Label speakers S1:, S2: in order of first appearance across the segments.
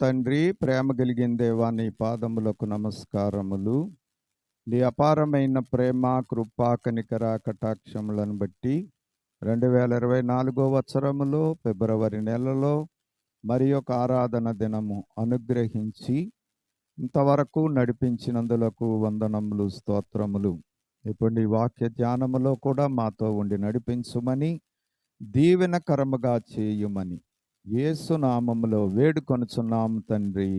S1: తండ్రి, ప్రేమ కలిగిన దేవా, నీ పాదములకు నమస్కారములు. నీ అపారమైన ప్రేమ, కృప, కనికర, కటాక్షములను బట్టి 2024 సంవత్సరములో ఫిబ్రవరి నెలలో మరి ఒక ఆరాధన దినము అనుగ్రహించి ఇంతవరకు నడిపించినందులకు వందనములు, స్తోత్రములు. ఇప్పుడు ఈ వాక్య ధ్యానములో కూడా మాతో ఉండి నడిపించుమని, దీవెనకరముగా చేయుమని యేసు నామములో వేడుకొనుచున్నాము తండ్రి.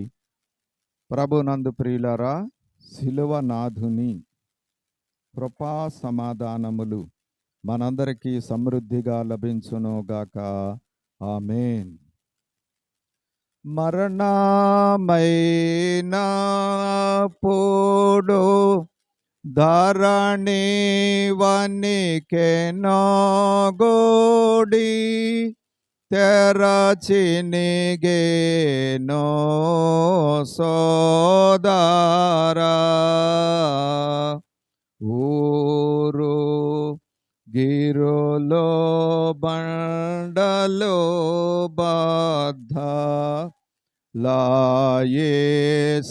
S1: ప్రభునందు ప్రియులారా, శిలువ నాథుని కృపా సమాధానములు మనందరికీ సమృద్ధిగా లభించునుగాక. ఆమేన్. మరణమైనప్పుడు ధరణి వనికెనో గోడి తెరచినిగేనో సోదరా. ఊరు గిరులో బండలో బద్ధ లాయే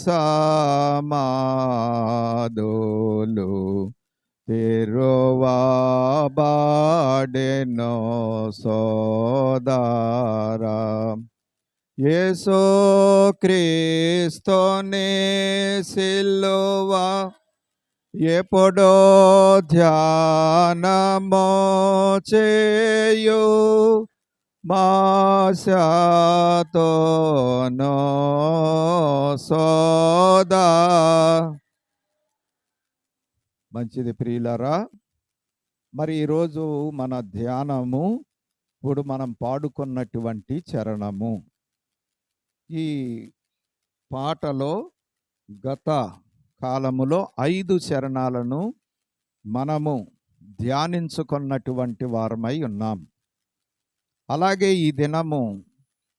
S1: సమాధులు తెరువబడెనో సోదరా. యేసు క్రీస్తుని సిలువ ఎప్పుడో ధ్యానము చేయు మాశాతోనో సోదా. మంచిది ప్రియులారా, మరి ఈరోజు మన ధ్యానము ఇప్పుడు మనం పాడుకున్నటువంటి చరణము. ఈ పాటలో గత కాలములో 5 చరణాలను మనము ధ్యానించుకున్నటువంటి వారమై ఉన్నాం. అలాగే ఈ దినము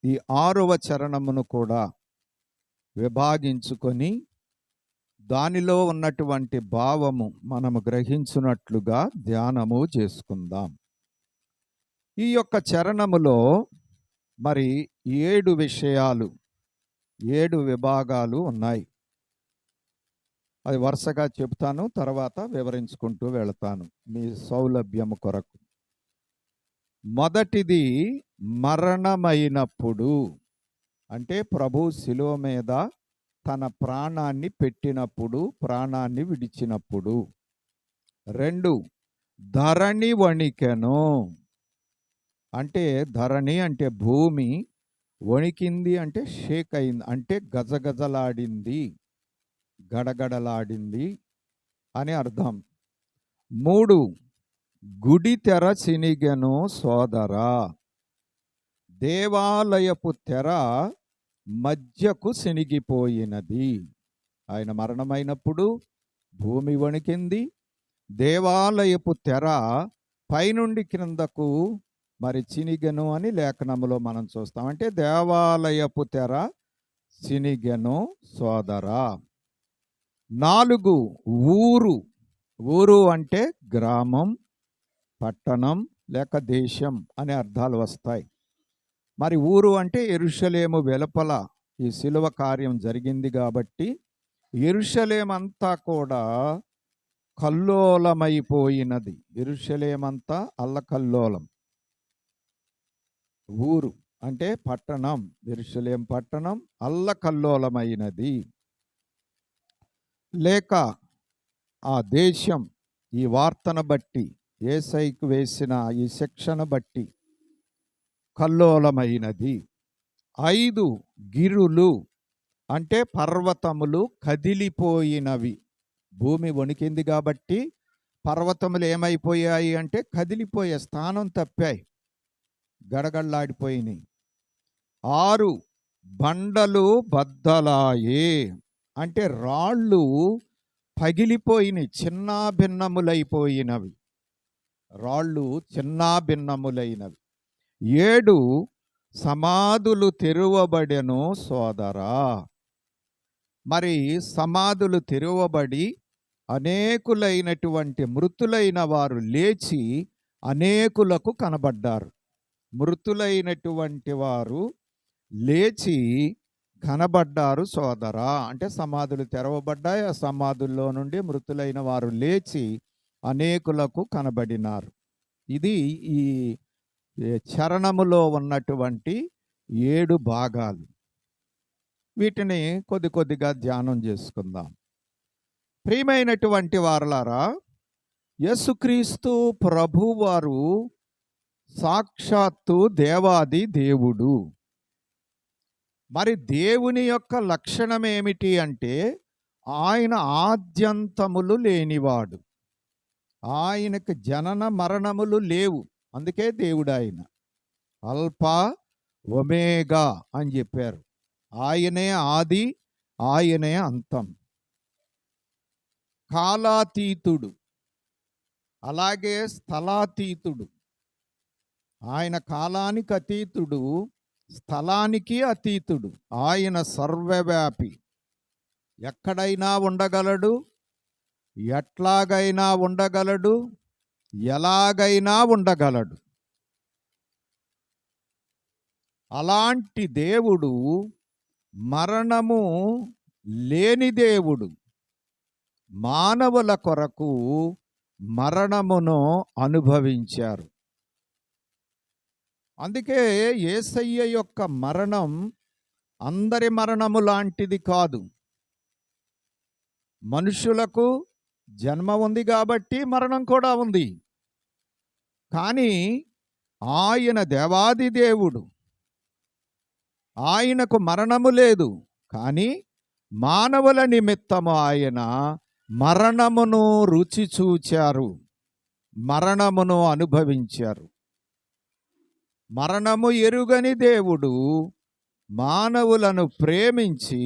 S1: ఈ 6వ చరణమును కూడా విభాగించుకొని దానిలో ఉన్నటువంటి భావము మనము గ్రహించున్నట్లుగా ధ్యానము చేసుకుందాం. ఈ యొక్క చరణములో మరి 7 విషయాలు, 7 విభాగాలు ఉన్నాయి. అది వరుసగా చెప్తాను, తర్వాత వివరించుకుంటూ వెళతాను మీ సౌలభ్యము కొరకు. మొదటిది మరణమైనప్పుడు, అంటే ప్రభు శిలువ మీద తన ప్రాణాన్ని పెట్టినప్పుడు, ప్రాణాన్ని విడిచినప్పుడు. 2 ధరణి వణికెను, అంటే ధరణి అంటే భూమి, వణికింది అంటే షేక్ అయింది, అంటే గజగజలాడింది, గడగడలాడింది అని అర్థం. 3 గుడి తెర చినిగెను సోదరా. దేవాలయపు తెర మధ్యకు చినిగిపోయినది. ఆయన మరణమైనప్పుడు భూమి వణికింది, దేవాలయపు తెర పైనుండి క్రిందకు మరి చినిగెను అని లేఖనములో మనం చూస్తాం. అంటే దేవాలయపు తెర చినిగెను సోదరా. 4 ఊరు. ఊరు అంటే గ్రామం, పట్టణం లేక దేశం అనే అర్థాలు వస్తాయి. మరి ఊరు అంటే యెరూషలేము వెలుపల ఈ శిలువ కార్యం జరిగింది కాబట్టి యెరూషలేమంతా కూడా కల్లోలమైపోయినది. యెరూషలేమంతా అల్లకల్లోలం. ఊరు అంటే పట్టణం, యెరూషలేం పట్టణం అల్లకల్లోలమైనది. లేక ఆ దేశం ఈ వార్తను బట్టి, యేసయ్యకు వేసిన ఈ శిక్షను బట్టి కల్లోలమైనది. 5 గిరులు అంటే పర్వతములు కదిలిపోయినవి. భూమి వణికింది కాబట్టి పర్వతములు ఏమైపోయాయి అంటే కదిలిపోయే, స్థానం తప్పాయి, గడగడలాడిపోయినాయి. 6 బండలు బద్దలాయే, అంటే రాళ్ళు పగిలిపోయినాయి, చిన్నాభిన్నములైపోయినవి, రాళ్ళు చిన్నాభిన్నములైనవి. 7 సమాధులు తెరువబడెను సోదరా. మరి సమాధులు తెరువబడి అనేకులైనటువంటి మృతులైన వారు లేచి అనేకులకు కనబడ్డారు. మృతులైనటువంటి వారు లేచి కనబడ్డారు సోదరా. అంటే సమాధులు తెరవబడ్డాయి. ఆ సమాధుల్లో నుండి మృతులైన వారు లేచి అనేకులకు కనబడినారు. ఇది ఈ చరణములో ఉన్నటువంటి 7 భాగాలు. వీటిని కొద్ది కొద్దిగా ధ్యానం చేసుకుందాం. ప్రియమైనటువంటి వారలారా, యేసుక్రీస్తు ప్రభువారు సాక్షాత్తు దేవాది దేవుడు. మరి దేవుని యొక్క లక్షణం ఏమిటి అంటే ఆయన ఆద్యంతములు లేనివాడు. ఆయనకు జనన మరణములు లేవు. అందుకే దేవుడు ఆయన. అల్ఫా ఒమేగా అని చెప్పారు. ఆయనే ఆది, ఆయనే అంతం. కాలాతీతుడు, అలాగే స్థలాతీతుడు. ఆయన కాలానికి అతీతుడు, స్థలానికి అతీతుడు. ఆయన సర్వవ్యాపి. ఎక్కడైనా ఉండగలడు, ఎట్లాగైనా ఉండగలడు, ఎలాగైనా ఉండగలడు. అలాంటి దేవుడు మరణము లేని దేవుడు. మానవుల కొరకు మరణమును అనుభవించారు. అందుకే యేసయ్య యొక్క మరణం అందరి మరణము లాంటిది కాదు. మనుషులకు జన్మ ఉంది కాబట్టి మరణం కూడా ఉంది. కానీ ఆయన దేవాది దేవుడు. ఆయనకు మరణము లేదు. కానీ మానవుల నిమిత్తము ఆయన మరణమును రుచి చూచారు, మరణమును అనుభవించారు. మరణము ఎరుగని దేవుడు మానవులను ప్రేమించి